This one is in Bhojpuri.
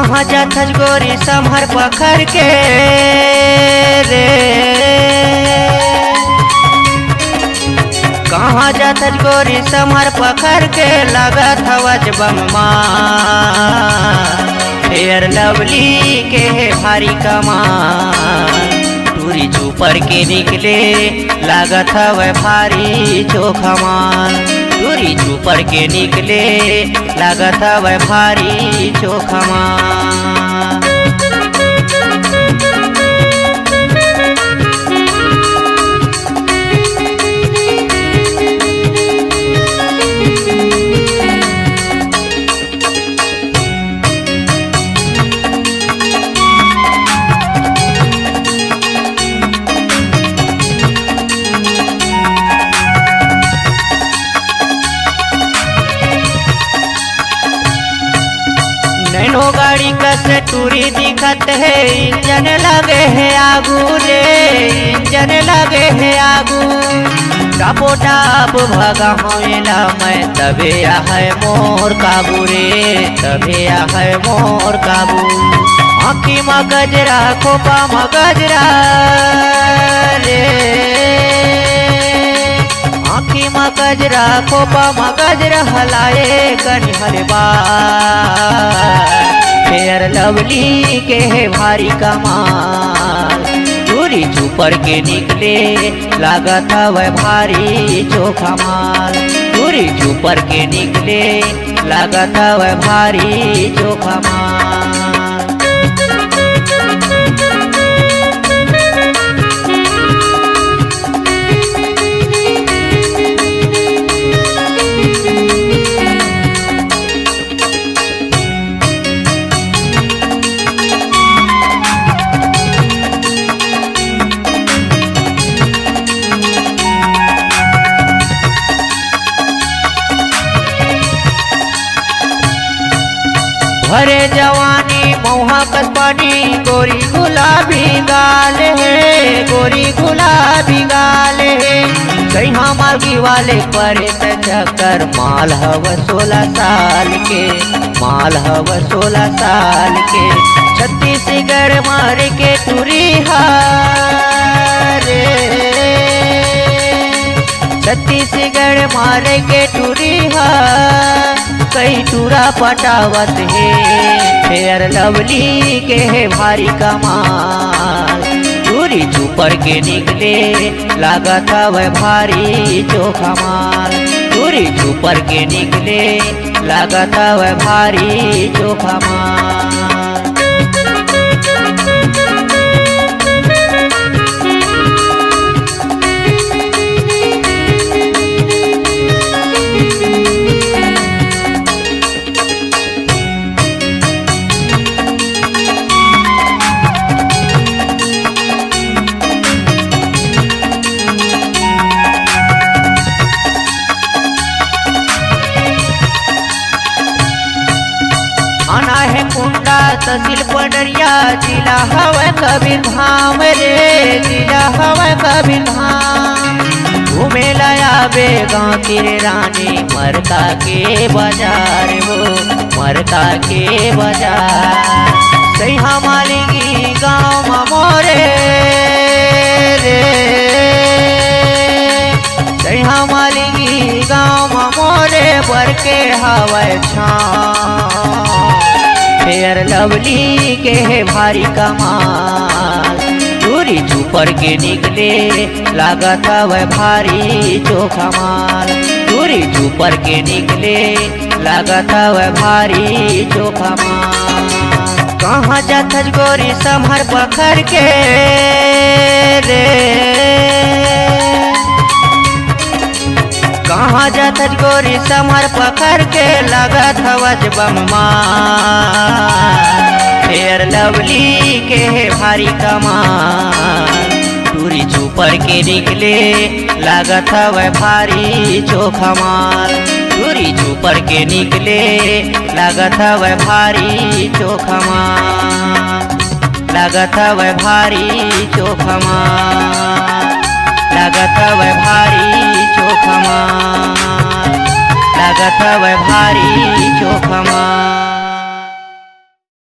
कहाँ जाथस गोरी समहर पखर के रे, कहाँ जाथस गोरी समहर पखर के, लागत हवच बम्मा फेयर लवली के भारी कमान, टूरी चूपर के निकले लागत हवे भारी चोखमान, टूरी चूपर के निकले लागत हवे भारी चोखमान। नैनो गाड़ी कस टूरी दिखत है, इंजन लगे है आगू रे, इंजन लगे है आगू, टापो टाप भगा होएला मैं तबे है मोर काबू रे, तबे है मोर काबू। आँखी में गजरा खोपा में गजरा रे, आँखी में गजरा खोपा में गजरा हलाए कनी हलवा, फेयर लवली के है भारी कमाल, टूरी चूपर के निकले लागत हवे भारी चोखमाल, टूरी चूपर के निकले लागत हवे भारी चोखमाल। भरे जवानी मौहा कस पानी, गोरी गुलाबी गाल है, गोरी गुलाबी गाल है, कहीं मालगी वाले परे चक्कर, माल हव 16 साल के, माल हव 16 साल के, छत्तीसगढ़ मार के टूरी हारे, छत्तीसगढ़ मारे के टूरी हा, कई टूरा पटावत है, फेयर लवली के है भारी कमाल, टूरी चूपर के निकले लागत हवे भारी चोखमाल, टूरी चूपर के निकले लागत हवे भारी चोखमाल। आना है कुंडा तहसील पडरिया, जिला हवे कबीर धाम रे, जिला हवे कबीर धाम, घूमे लाया बेगांव तेरे रानी, मरका के बाजार वो, मरका के बाजार, सही हमारी गाँव मोरे रे, सही हमारी गाँव मोरे बर के हवे छाँव, फेयर लवली के है भारी कमाल, टूरी चूपर के निकले लागत हवे भारी चोखमाल, टूरी चूपर के निकले लागत हवे भारी चोखमाल। कहाँ जाथस गोरी समहर पखर के रे, कहाँ जाथस गोरी समहर पखर के, लागत हवच बम्मा फेयर लवली के है भारी कमाल, टूरी चूपर के निकले लागत हवे भारी चोखमाल, टूरी चूपर के निकले लागत हवे भारी चोखमाल, लागत हवे भारी चोखमाल, लागत हवे भारी चोखमाल, लागत हवे भारी चोखमाल।